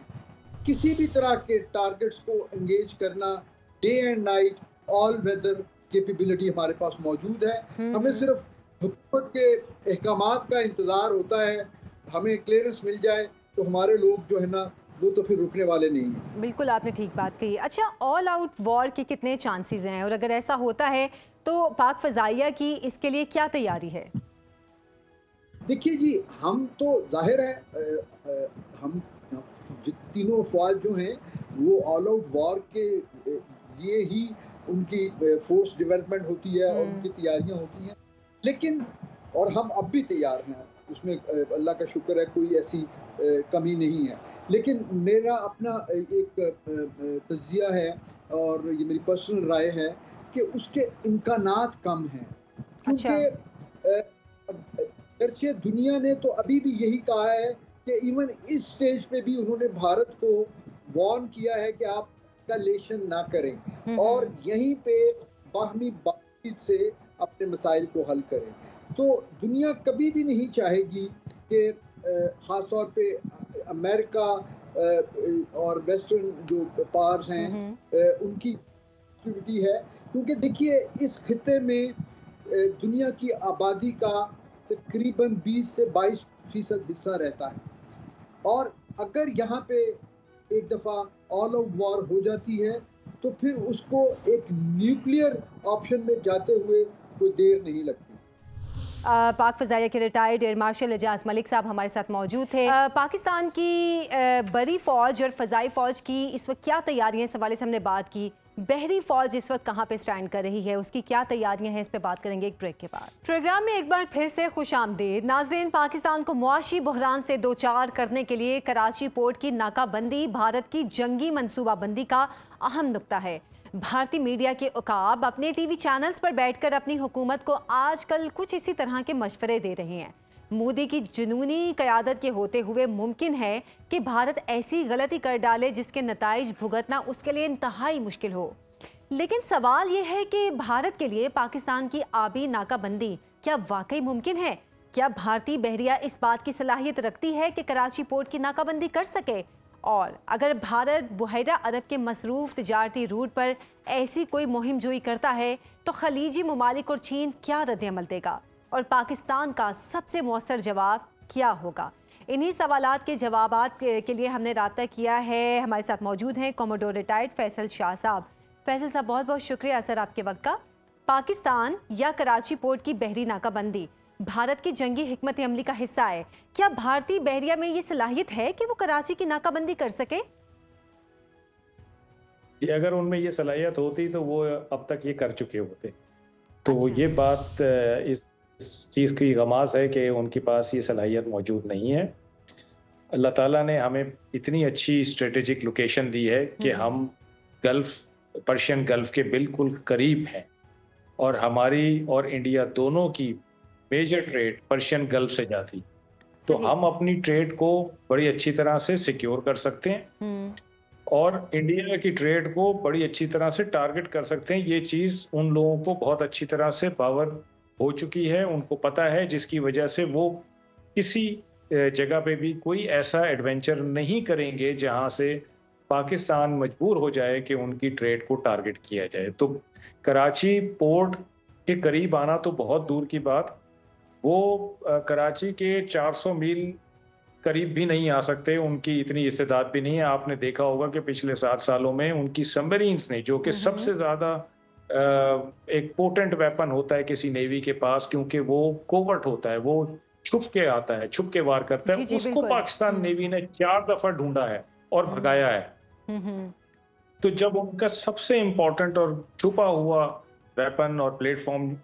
किसी भी तरह के टारगेट्स को एंगेज करना, day and night all weather capability हमारे पास मौजूद है। हमें सिर्फ हुकूमत के अहकामात का इंतज़ार होता है, हमें क्लियरेंस मिल जाए तो हमारे लोग जो है ना वो तो फिर रुकने वाले नहीं हैं। बिल्कुल, आपने ठीक बात कही। अच्छा, ऑल आउट वॉर के कितने चांसेस हैं और अगर ऐसा होता है तो पाक फ़ज़ाइया की इसके लिए क्या तैयारी है? देखिए जी, हम तो जाहिर है हम तीनों अफवाज जो हैं वो ऑल आउट वॉर के लिए ही उनकी फोर्स डेवलपमेंट होती है और उनकी तैयारियां होती हैं, लेकिन और हम अब भी तैयार हैं उसमें, अल्लाह का शुक्र है कोई ऐसी कमी नहीं है। लेकिन मेरा अपना एक तज्जिया है और ये मेरी पर्सनल राय है कि उसके इम्कानात कम हैं, अच्छा। क्योंकि अगरचे दुनिया ने तो अभी भी यही कहा है कि इवन इस स्टेज पे भी उन्होंने भारत को वार्न किया है कि आप एस्केलेशन ना करें और यहीं पे बाहमी बातचीत से अपने मसाइल को हल करें। तो दुनिया कभी भी नहीं चाहेगी कि ख़ास तौर पे अमेरिका और वेस्टर्न जो पावर्स हैं उनकी एक्टिविटी है, क्योंकि देखिए इस खित्ते में दुनिया की आबादी का तकरीबन 20 से 22% हिस्सा रहता है और अगर यहाँ पे एक दफ़ा ऑल आउट वॉर हो जाती है तो फिर उसको एक न्यूक्लियर ऑप्शन में जाते हुए कोई देर नहीं लगती। पाक फ़ज़ाइया के retired air marshal Ejaz Malik साहब हमारे साथ मौजूद थे। पाकिस्तान की बड़ी फ़ौज और फ़ज़ाई फ़ौज की इस वक्त क्या तैयारियां, इस हवाले से हमने बात की। बहरी फ़ौज इस वक्त कहाँ पे स्टैंड कर रही है, उसकी क्या तैयारियां हैं, इस पे बात करेंगे एक ब्रेक के बाद। प्रोग्राम में एक बार फिर से खुशामदीद नाज़रीन। पाकिस्तान को मुआशी बहरान से दो चार करने के लिए कराची पोर्ट की नाकाबंदी भारत की जंगी मनसूबाबंदी का अहम नुक्ता है। भारतीय मीडिया के उकाब अपने टीवी चैनल्स पर बैठकर अपनी हुकूमत को आजकल कुछ इसी तरह के मशवरे दे रहे हैं। मोदी की जुनूनी क़यादत के होते हुए मुमकिन है कि भारत ऐसी गलती कर डाले जिसके नताइज भुगतना उसके लिए इंतहाई मुश्किल हो। लेकिन सवाल ये है कि भारत के लिए पाकिस्तान की आबी नाकाबंदी क्या वाकई मुमकिन है? क्या भारतीय बहरिया इस बात की सलाहियत रखती है कि कराची पोर्ट की नाकाबंदी कर सके? और अगर भारत बुहैरा अरब के मसरूफ़ तिजारती रूट पर ऐसी कोई मुहिम जोई करता है तो खलीजी ममालिक और चीन क्या रद्द-ए-अमल देगा और पाकिस्तान का सबसे मौसर जवाब क्या होगा? इन्हीं सवालात के जवाबात के लिए हमने राब्ता किया है। हमारे साथ मौजूद हैं कॉमोडोर रिटायर्ड फैसल शाह साहब। फैसल साहब, बहुत बहुत शुक्रिया सर आपके वक्त का। पाकिस्तान या कराची पोर्ट की बहरी नाकाबंदी भारत की जंगी हिकमत अमली का हिस्सा है। क्या भारतीय बहरिया में ये सलाहियत है कि वो कराची की नाकाबंदी कर सके? अगर उनमें ये सलाहियत होती तो वो अब तक ये कर चुके होते। तो अच्छा। ये बात इस चीज़ की गमाज़ है कि उनके पास ये सलाहियत मौजूद नहीं है। अल्लाह ताला ने हमें इतनी अच्छी स्ट्रेटेजिक लोकेशन दी है कि हम पर्शियन गल्फ के बिल्कुल करीब हैं और हमारी और इंडिया दोनों की मेजर ट्रेड पर्शियन गल्फ से जाती, तो हम अपनी ट्रेड को बड़ी अच्छी तरह से सिक्योर कर सकते हैं और इंडिया की ट्रेड को बड़ी अच्छी तरह से टारगेट कर सकते हैं। ये चीज़ उन लोगों को बहुत अच्छी तरह से पावर हो चुकी है, उनको पता है, जिसकी वजह से वो किसी जगह पे भी कोई ऐसा एडवेंचर नहीं करेंगे जहां से पाकिस्तान मजबूर हो जाए कि उनकी ट्रेड को टारगेट किया जाए। तो कराची पोर्ट के करीब आना तो बहुत दूर की बात, वो कराची के 400 मील करीब भी नहीं आ सकते, उनकी इतनी इस्तेदाद भी नहीं है। आपने देखा होगा कि पिछले 7 सालों में उनकी सबमरीन्स ने, जो कि सबसे ज़्यादा एक पोटेंट वेपन होता है किसी नेवी के पास, क्योंकि वो कोवर्ट होता है, वो छुप के आता है, छुप के वार करता है, उसको पाकिस्तान नेवी ने 4 दफ़ा ढूंढा है और भगाया है। तो जब उनका सबसे इम्पोर्टेंट और छुपा हुआ वेपन और प्लेटफॉर्म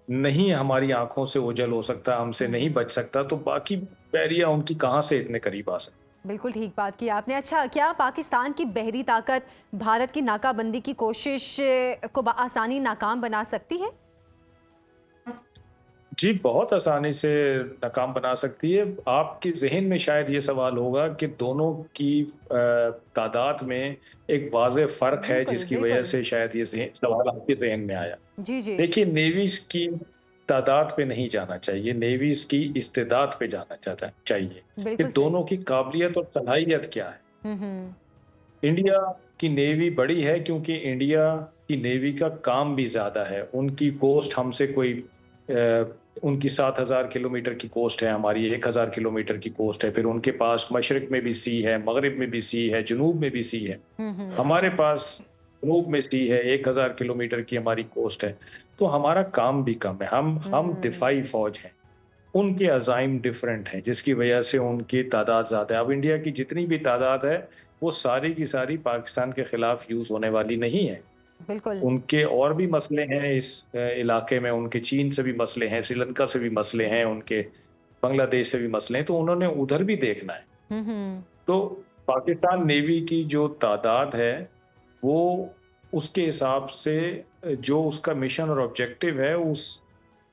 नहीं हमारी आंखों से ओझल हो सकता, हमसे नहीं बच सकता, तो बाकी बहरिया उनकी कहां से इतने करीब आ सकते? बिल्कुल ठीक बात की आपने। अच्छा, क्या पाकिस्तान की बहरी ताकत भारत की नाकाबंदी की कोशिश को आसानी नाकाम बना सकती है? जी, बहुत आसानी से नाकाम बना सकती है। आपके ज़हन में शायद ये सवाल होगा कि दोनों की तादाद में एक वाज़ेह फ़र्क है, जिसकी वजह से शायद ये सवाल आपके ज़हन में आया। जी जी। देखिए, नेवीज़ की तादाद पे नहीं जाना चाहिए, नेवीज़ की इस्तेदाद पे जाना चाहिए कि दोनों की काबिलियत और सलाहियत क्या है। इंडिया की नेवी बड़ी है क्योंकि इंडिया की नेवी का काम भी ज़्यादा है। उनकी कोस्ट हमसे कोई उनकी 7000 किलोमीटर की कोस्ट है, हमारी 1000 किलोमीटर की कोस्ट है। फिर उनके पास मशरिक में भी सी है, मगरिब में भी सी है, जुनूब में भी सी है। हमारे पास जनूब में सी है, 1000 किलोमीटर की हमारी कोस्ट है। तो हमारा काम भी कम है। हम दिफाई फौज हैं, उनके अज़ाइम डिफरेंट हैं, जिसकी वजह से उनकी तादाद ज़्यादा है। अब इंडिया की जितनी भी तादाद है वो सारी की सारी पाकिस्तान के खिलाफ यूज़ होने वाली नहीं है। बिल्कुल। उनके और भी मसले हैं इस इलाके में, उनके चीन से भी मसले हैं, श्रीलंका से भी मसले हैं, उनके बांग्लादेश से भी मसले हैं, तो उन्होंने उधर भी देखना है। तो पाकिस्तान नेवी की जो तादाद है वो उसके हिसाब से जो उसका मिशन और ऑब्जेक्टिव है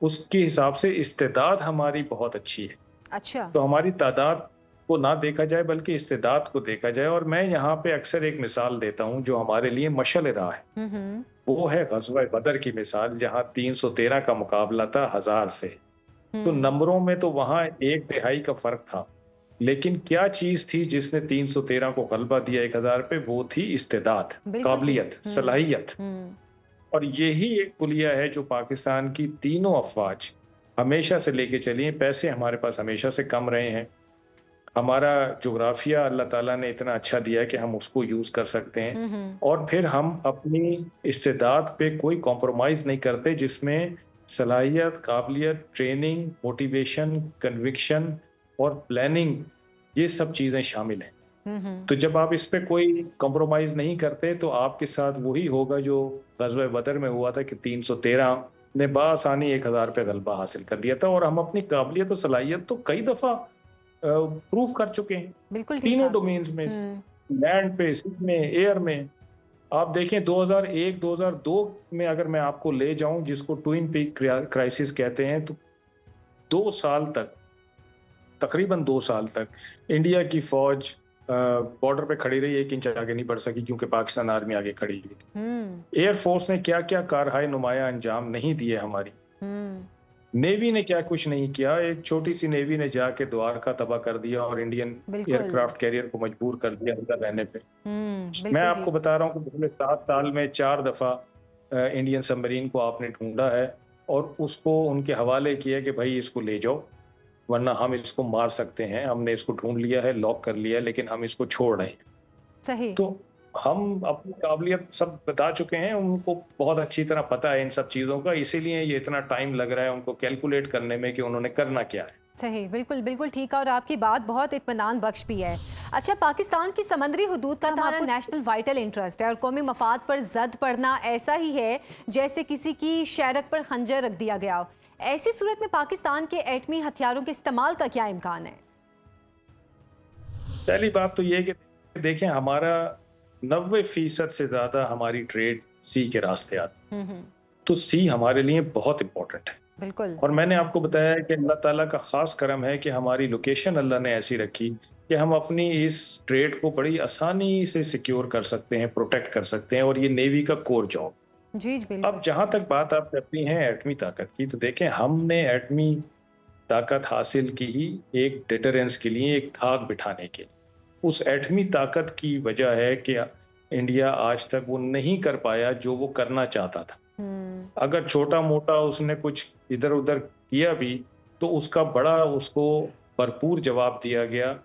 उसके हिसाब से इस्तेदाद हमारी बहुत अच्छी है। अच्छा। तो हमारी तादाद को ना देखा जाए बल्कि इस्तेदाद को देखा जाए। और मैं यहाँ पे अक्सर एक मिसाल देता हूँ जो हमारे लिए मशअल राह है, वो है ग़ज़वा बदर की मिसाल, जहाँ 313 का मुकाबला था 1000 से। तो नंबरों में तो वहाँ 1/3 का फर्क था, लेकिन क्या चीज थी जिसने 313 को गलबा दिया 1000 पे? वो थी इस्तेदाद, काबिलियत, सलाहियत। और यही एक पुलिया है जो पाकिस्तान की तीनों अफवाज हमेशा से लेके चली हैं। पैसे हमारे पास हमेशा से कम रहे हैं, हमारा जोग्राफिया अल्लाह ताला ने इतना अच्छा दिया है कि हम उसको यूज कर सकते हैं, और फिर हम अपनी इस्तेदाद पे कोई कॉम्प्रोमाइज नहीं करते, जिसमें सलाहियत, काबिलियत, ट्रेनिंग, मोटिवेशन, कन्विक्शन और प्लानिंग, ये सब चीजें शामिल हैं। तो जब आप इस पे कोई कॉम्प्रोमाइज नहीं करते तो आपके साथ वही होगा जो ग़ज़वा बदर में हुआ था कि 313 ने बआसानी 1000 पे गलबा हासिल कर लिया था। और हम अपनी काबिलियत और सलाहियत तो कई दफा प्रूव कर चुके हैं, बिल्कुल तीनों डोमेन्स में, लैंड पे, सी में, एयर में। आप देखें 2001-2002 में अगर मैं आपको ले जाऊं, जिसको ट्विन पीक क्राइसिस कहते हैं, तो 2 साल तक, तकरीबन 2 साल तक इंडिया की फौज बॉर्डर पे खड़ी रही, 1 इंच आगे नहीं बढ़ सकी क्योंकि पाकिस्तान आर्मी आगे खड़ी हुई। एयरफोर्स ने क्या क्या कारहाय नुमाया अंजाम नहीं दिए हमारी, नेवी ने क्या कुछ नहीं किया। एक छोटी सी नेवी ने जाके द्वारका तबाह कर दिया और इंडियन एयरक्राफ्ट कैरियर को मजबूर कर दिया अंदर रहने पे। मैं आपको बता रहा हूँ कि पिछले 7 साल में 4 दफा इंडियन सबमरीन को आपने ढूंढा है और उसको उनके हवाले किया कि भाई इसको ले जाओ, वरना हम इसको मार सकते हैं। हमने इसको ढूंढ लिया है, लॉक कर लिया है, लेकिन हम इसको छोड़ रहे हैं। सही। तो हम अपनी काबिलियत सब बता चुके हैं, उनको बहुत अच्छी तरह पता है इन सब चीजों का, इसीलिए ये इतना टाइम लग रहा है उनको कैलकुलेट करने में कि उन्होंने करना क्या है। सही, बिल्कुल बिल्कुल ठीक है, और आपकी बात बहुत इत्मीनान बख्श भी है। अच्छा, पाकिस्तान की समुद्री हुदूद का हमारा नेशनल वाइटल इंटरेस्ट है और कौमी मफाद पर जद पड़ना ऐसा ही है जैसे किसी की शहरक पर खंजर रख दिया गया हो। ऐसी सूरत में पाकिस्तान के एटमी हथियारों के इस्तेमाल का क्या इम्कान है? पहली बात तो ये कि देखें, हमारा 90% से ज्यादा हमारी ट्रेड सी के रास्ते आती है, तो सी हमारे लिए बहुत इंपॉर्टेंट है। बिल्कुल। और मैंने आपको बताया कि अल्लाह ताला का खास करम है कि हमारी लोकेशन अल्लाह ने ऐसी रखी कि हम अपनी इस ट्रेड को बड़ी आसानी से सिक्योर कर सकते हैं, प्रोटेक्ट कर सकते हैं, और ये नेवी का कोर जॉब। जी बिल्कुल। अब जहां तक बात आप करती हैं एटमी ताकत की, तो देखें हमने एटमी ताकत हासिल की ही एक डिटरेंस के लिए, एक धाक बिठाने के लिए। उस एटमी ताकत की वजह है कि इंडिया आज तक वो नहीं कर पाया जो वो करना चाहता था। अगर छोटा मोटा उसने कुछ इधर उधर किया भी तो उसका बड़ा उसको भरपूर जवाब दिया गया।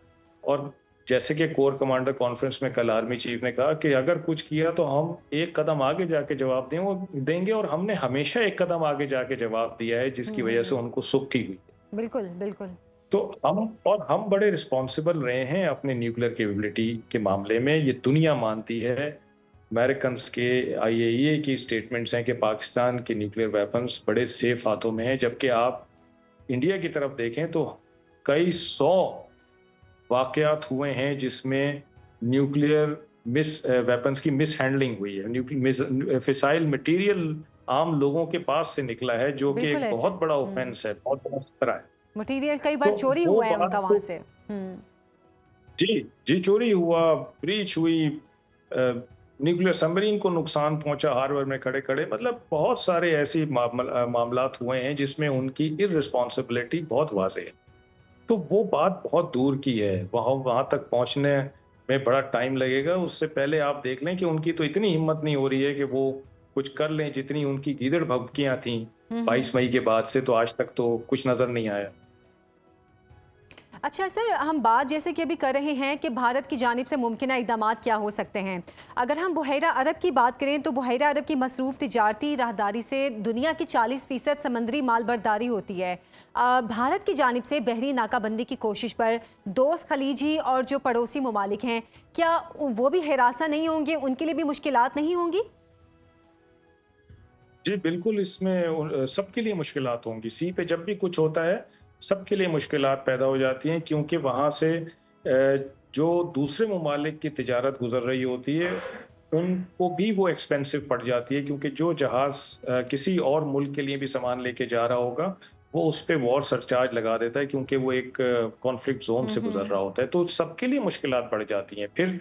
और जैसे कि कोर कमांडर कॉन्फ्रेंस में कल आर्मी चीफ ने कहा कि अगर कुछ किया तो हम एक कदम आगे जाके जवाब देंगे, और हमने हमेशा एक कदम आगे जाके जवाब दिया है, जिसकी वजह से उनको सुक्की हुई। बिल्कुल बिल्कुल। तो हम बड़े रिस्पॉन्सिबल रहे हैं अपने न्यूक्लियर कैपेबिलिटी के मामले में, ये दुनिया मानती है। अमेरिकन के IAEA की स्टेटमेंट्स हैं कि पाकिस्तान के न्यूक्लियर वेपन्स बड़े सेफ हाथों में हैं, जबकि आप इंडिया की तरफ देखें तो कई 100 वाकयात हुए हैं जिसमें न्यूक्लियर वेपन्स की मिस हैंडलिंग हुई है। फिसाइल मटेरियल आम लोगों के पास से निकला है, जो कि एक बहुत बड़ा ऑफेंस है, बहुत बड़ा खतरा है। मटेरियल कई बार चोरी हुआ है उनका वहां से। जी चोरी हुआ, ब्रीच हुई, न्यूक्लियर सबमरीन को नुकसान पहुंचा हार्बर में खड़े खड़े। मतलब बहुत सारे ऐसे मामलात हुए हैं जिसमें उनकी इररिस्पॉन्सिबिलिटी बहुत वाज़ेह है। तो वो बात बहुत दूर की है, वहां तक पहुंचने में बड़ा टाइम लगेगा। उससे पहले आप देख लें कि उनकी तो इतनी हिम्मत नहीं हो रही है कि वो कुछ कर लें, जितनी उनकी गीदड़ भभकियां थी 22 मई के बाद से, तो आज तक तो कुछ नजर नहीं आया। अच्छा सर, हम बात जैसे कि अभी कर रहे हैं कि भारत की जानिब से मुमकिन इक़दाम क्या हो सकते हैं। अगर हम बुहैरा अरब की बात करें तो बुहैरा अरब की मसरूफ़ तिजारती राहदारी से दुनिया की 40% समंदरी मालबरदारी होती है। भारत की जानिब से बहरी नाकाबंदी की कोशिश पर दोस्त खलीजी और जो पड़ोसी ममालिक हैं, क्या वो भी हिरासा नहीं होंगे? उनके लिए भी मुश्किलात नहीं होंगी? जी बिल्कुल, इसमें सबके लिए मुश्किलात होंगी। सी पे जब भी कुछ होता है सबके लिए मुश्किलात पैदा हो जाती हैं, क्योंकि वहां से जो दूसरे ममालिक की तिजारत गुजर रही होती है उनको भी वो एक्सपेंसिव पड़ जाती है, क्योंकि जो जहाज़ किसी और मुल्क के लिए भी सामान लेके जा रहा होगा वो उस पे वॉर सरचार्ज लगा देता है, क्योंकि वो एक कॉन्फ्लिक्ट जोन से गुजर रहा होता है। तो सबके लिए मुश्किलात बढ़ जाती हैं। फिर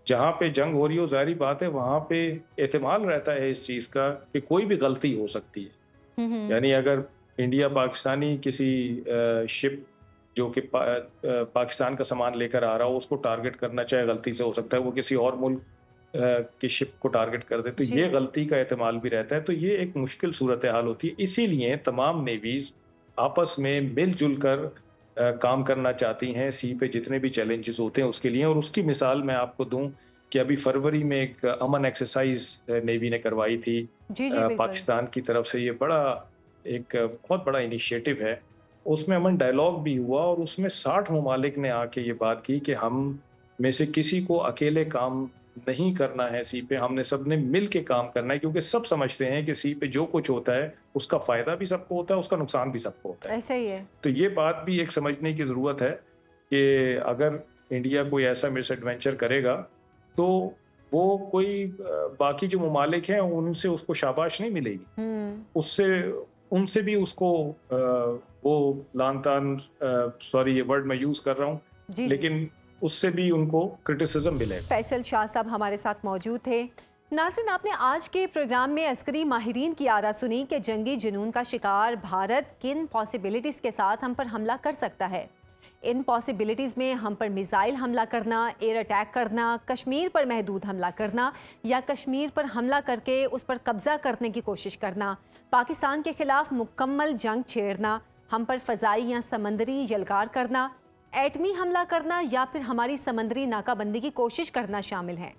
जहाँ पे जंग हो रही हो, ज़ाहिर बात है वहाँ पे एहतिमाल रहता है इस चीज़ का कि कोई भी गलती हो सकती है। यानी अगर इंडिया पाकिस्तानी किसी शिप जो कि पाकिस्तान का सामान लेकर आ रहा हो उसको टारगेट करना चाहे, गलती से हो सकता है वो किसी और मुल्क की शिप को टारगेट कर दे, तो ये गलती का एहतिमाल भी रहता है। तो ये एक मुश्किल सूरत हाल होती है। इसीलिए तमाम नेवीज आपस में मिलजुल कर काम करना चाहती हैं सी पे जितने भी चैलेंजेस होते हैं उसके लिए। और उसकी मिसाल मैं आपको दूं कि अभी फरवरी में एक अमन एक्सरसाइज नेवी ने करवाई थी पाकिस्तान की तरफ से। ये बहुत बड़ा इनिशिएटिव है। उसमें अमन डायलॉग भी हुआ और उसमें 60 ममालिक ने आके ये बात की कि हम में से किसी को अकेले काम नहीं करना है सी पे, हमने सबने मिल के काम करना है, क्योंकि सब समझते हैं कि सी पे जो कुछ होता है उसका फायदा भी सबको होता है, उसका नुकसान भी सबको होता है। ऐसा ही है। तो ये बात भी एक समझने की जरूरत है कि अगर इंडिया कोई ऐसा मिस एडवेंचर करेगा तो वो कोई बाकी जो ममालिक हैं उनसे उसको शाबाश नहीं मिलेगी, उनसे भी उसको वो लान तान, सॉरी ये वर्ड मैं यूज कर रहा हूँ, लेकिन उससे भी उनको क्रिटिसिज्म मिलेगा। फैसल शाह साहब हमारे साथ मौजूद थे। नाज़रीन, आपने आज के प्रोग्राम में अस्करी माहिरीन की आरा सुनी कि जंगी जुनून का शिकार भारत किन पॉसिबिलिटीज़ के साथ हम पर हमला कर सकता है। इन पॉसिबिलिटीज़ में हम पर मिसाइल हमला करना, एयर अटैक करना, कश्मीर पर महदूद हमला करना या कश्मीर पर हमला करके उस पर कब्जा करने की कोशिश करना, पाकिस्तान के खिलाफ मुकम्मल जंग छेड़ना, हम पर फ़ज़ाई या समंदरी यलगार करना, एटमी हमला करना या फिर हमारी समंदरी नाकाबंदी की कोशिश करना शामिल है।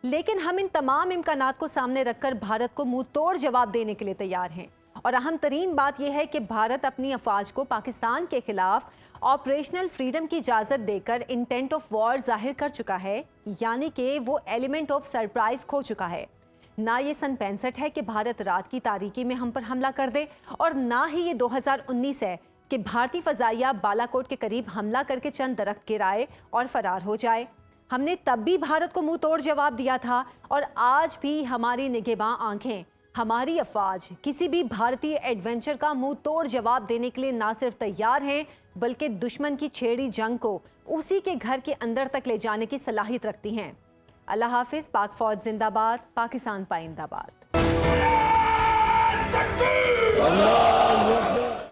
लेकिन हम इन तमाम इम्कानात को सामने रखकर भारत को मुंह तोड़ जवाब देने के लिए तैयार हैं। और अहम तरीन बात यह है कि भारत अपनी अफवाज को पाकिस्तान के खिलाफ ऑपरेशनल फ्रीडम की इजाज़त देकर इंटेंट ऑफ वॉर जाहिर कर चुका है, यानी कि वो एलिमेंट ऑफ सरप्राइज खो चुका है। ना ये सन 65 है कि भारत रात की तारीकी में हम पर हमला कर दे, और ना ही ये 2019 है कि भारतीय फजाइया बालाकोट के करीब हमला करके चंद दरख्त गिराए और फरार हो जाए। हमने तब भी भारत को मुंह तोड़ जवाब दिया था और आज भी हमारी निगहबान आंखें, हमारी अफवाज किसी भी भारतीय एडवेंचर का मुंह तोड़ जवाब देने के लिए ना सिर्फ तैयार हैं बल्कि दुश्मन की छेड़ी जंग को उसी के घर के अंदर तक ले जाने की सलाहियत रखती हैं। अल्लाह हाफिज। पाक फौज जिंदाबाद, पाकिस्तान पाइंदाबाद।